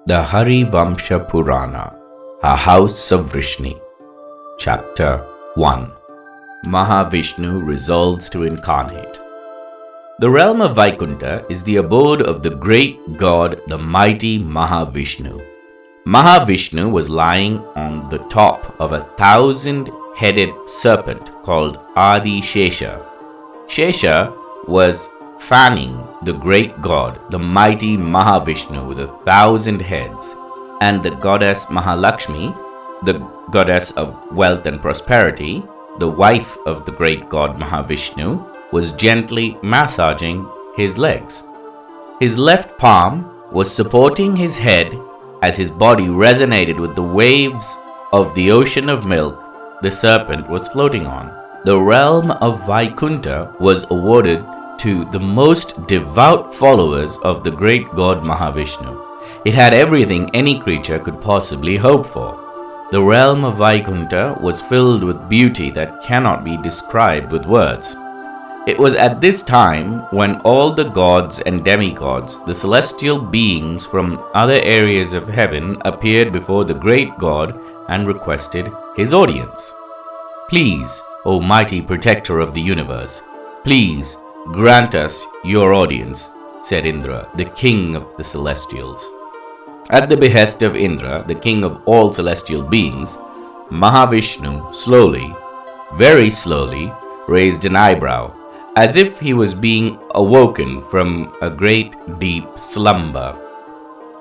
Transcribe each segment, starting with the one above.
The Hari Vamsha Purana, A House of Vrishni. Chapter 1. Mahavishnu resolves to incarnate. The realm of Vaikunta is the abode of the great god, the mighty Mahavishnu. Mahavishnu was lying on the top of 1,000-headed serpent called Adi Shesha. Shesha was fanning the great god, the mighty Mahavishnu with 1,000 heads, and the goddess Mahalakshmi, the goddess of wealth and prosperity, the wife of the great god Mahavishnu, was gently massaging his legs. His left palm was supporting his head as his body resonated with the waves of the ocean of milk the serpent was floating on. The realm of Vaikunta was awarded to the most devout followers of the great god Mahavishnu. It had everything any creature could possibly hope for. The realm of Vaikunta was filled with beauty that cannot be described with words. It was at this time when all the gods and demigods, the celestial beings from other areas of heaven, appeared before the great god and requested his audience. "Please, O mighty protector of the universe, please grant us your audience," said Indra, the king of the celestials. At the behest of Indra, the king of all celestial beings, Mahavishnu slowly, very slowly, raised an eyebrow, as if he was being awoken from a great deep slumber.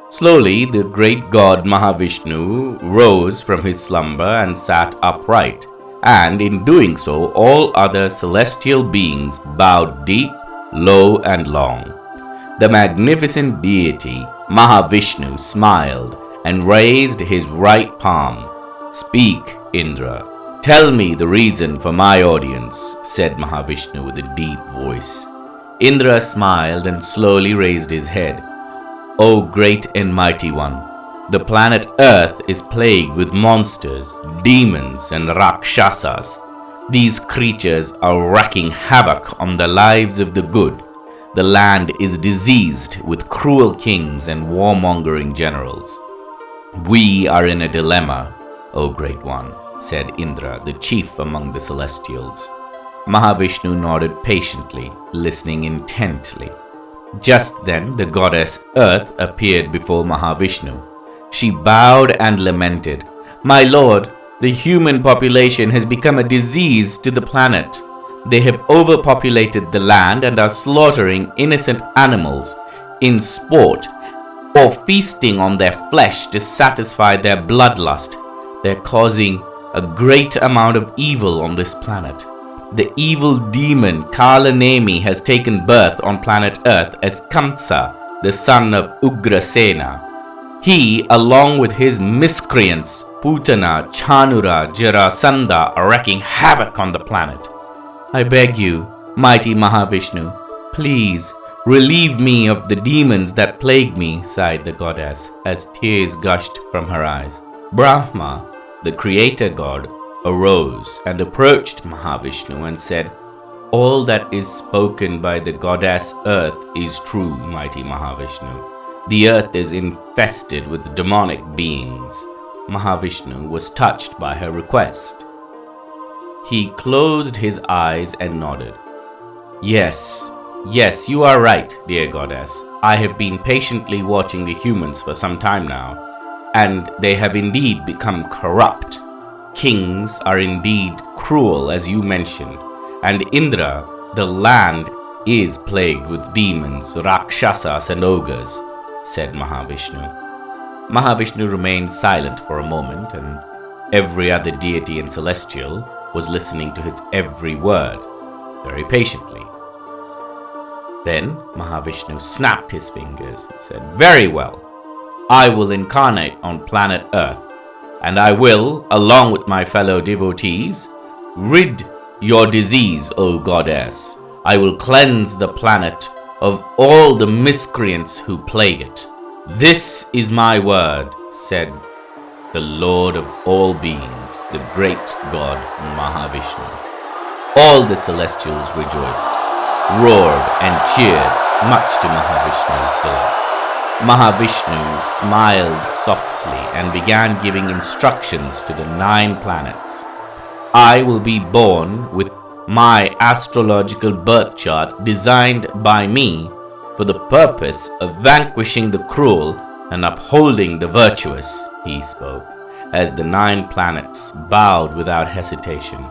Slowly, the great god Mahavishnu rose from his slumber and sat upright, and in doing so, all other celestial beings bowed deep, low, and long. The magnificent deity Mahavishnu smiled and raised his right palm. "Speak, Indra. Tell me the reason for my audience," said Mahavishnu with a deep voice. Indra smiled and slowly raised his head. "O great and mighty one, the planet Earth is plagued with monsters, demons, and rakshasas. These creatures are wreaking havoc on the lives of the good. The land is diseased with cruel kings and warmongering generals. We are in a dilemma, O great one," said Indra, the chief among the celestials. Mahavishnu nodded patiently, listening intently. Just then the goddess Earth appeared before Mahavishnu. She bowed and lamented, "My lord, the human population has become a disease to the planet. They have overpopulated the land and are slaughtering innocent animals in sport or feasting on their flesh to satisfy their bloodlust. They're causing a great amount of evil on this planet. The evil demon Kalanemi has taken birth on planet Earth as Kamsa, the son of Ugrasena. He, along with his miscreants, Putana, Chanura, Jarasandha, are wreaking havoc on the planet. I beg you, mighty Mahavishnu, please relieve me of the demons that plague me," sighed the goddess as tears gushed from her eyes. Brahma, the creator god, arose and approached Mahavishnu and said, "All that is spoken by the goddess Earth is true, mighty Mahavishnu. The earth is infested with demonic beings." Mahavishnu was touched by her request. He closed his eyes and nodded. Yes, you are right, dear goddess. I have been patiently watching the humans for some time now, and they have indeed become corrupt. Kings are indeed cruel, as you mentioned, and Indra, the land is plagued with demons, rakshasas, and ogres," said Mahavishnu. Mahavishnu remained silent for a moment, and every other deity and celestial was listening to his every word, very patiently. Then Mahavishnu snapped his fingers and said, "Very well. I will incarnate on planet Earth, and I will, along with my fellow devotees, rid your disease, O goddess. I will cleanse the planet of all the miscreants who plague it. This is my word," said the Lord of all beings, the great god Mahavishnu. All the celestials rejoiced, roared, and cheered, much to Mahavishnu's delight. Mahavishnu smiled softly and began giving instructions to the 9 planets. I will be born with my astrological birth chart designed by me for the purpose of vanquishing the cruel and upholding the virtuous, he spoke, as the 9 planets bowed without hesitation.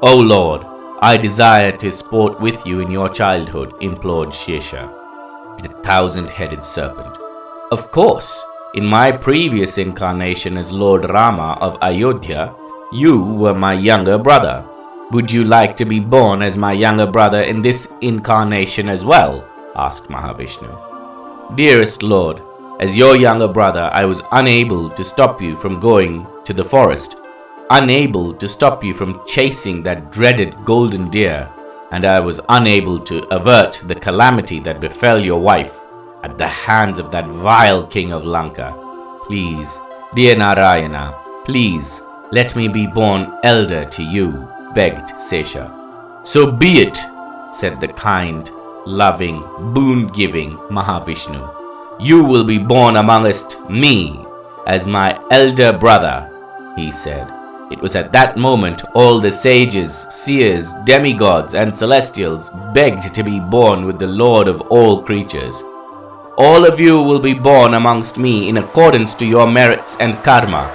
O Lord, I desire to sport with you in your childhood, implored Shesha, the 1,000-headed serpent. Of course, in my previous incarnation as Lord Rama of Ayodhya, you were my younger brother. Would you like to be born as my younger brother in this incarnation as well? Asked Mahavishnu. Dearest Lord, as your younger brother, I was unable to stop you from going to the forest, unable to stop you from chasing that dreaded golden deer, and I was unable to avert the calamity that befell your wife at the hands of that vile king of Lanka. Please, dear Narayana, please let me be born elder to you, begged Sesha. So be it, said the kind, loving, boon-giving Mahavishnu. You will be born amongst me as my elder brother, he said. It was at that moment all the sages, seers, demigods, and celestials begged to be born with the Lord of all creatures. All of you will be born amongst me in accordance to your merits and karma.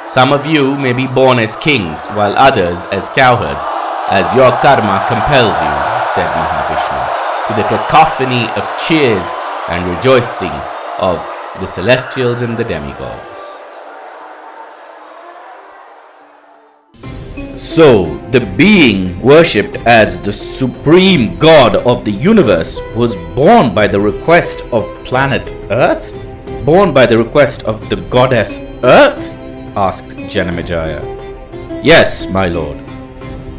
Some of you may be born as kings, while others as cowherds, as your karma compels you, said Mahavishnu, to the cacophony of cheers and rejoicing of the celestials and the demigods. So, the being worshipped as the supreme god of the universe was born by the request of planet Earth? Born by the request of the goddess Earth? Asked Janamejaya. Yes, my lord.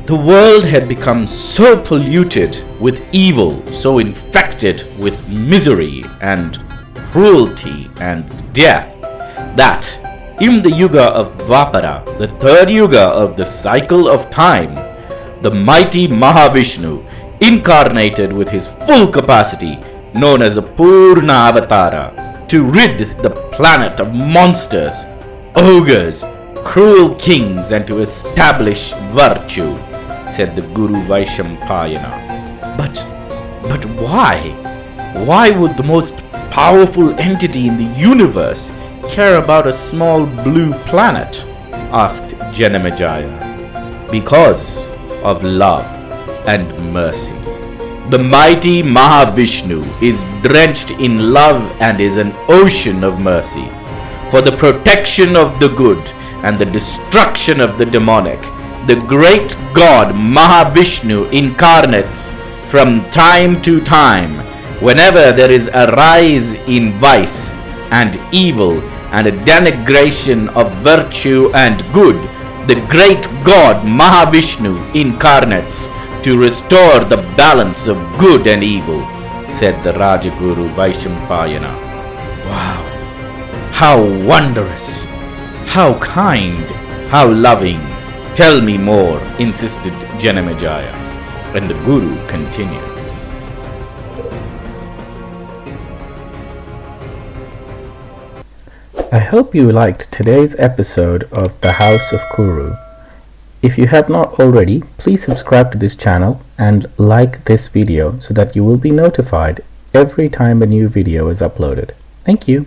The world had become so polluted with evil, so infected with misery and cruelty and death, that in the Yuga of Dvapara, the 3rd Yuga of the cycle of time, the mighty Mahavishnu incarnated with his full capacity, known as a Purna Avatara, to rid the planet of monsters, ogres, cruel kings, and to establish virtue, said the Guru Vaishampayana. But why? Why would the most powerful entity in the universe care about a small blue planet? Asked Janamejaya. Because of love and mercy. The mighty Mahavishnu is drenched in love and is an ocean of mercy. For the protection of the good and the destruction of the demonic, the great God Mahavishnu incarnates from time to time whenever there is a rise in vice and evil and a denigration of virtue and good. The great God Mahavishnu incarnates to restore the balance of good and evil, said the Rajaguru Vaishampayana. Wow! How wondrous! How kind! How loving! Tell me more, insisted Janamejaya. And the Guru continued. I hope you liked today's episode of The House of Kuru. If you have not already, please subscribe to this channel and like this video so that you will be notified every time a new video is uploaded. Thank you.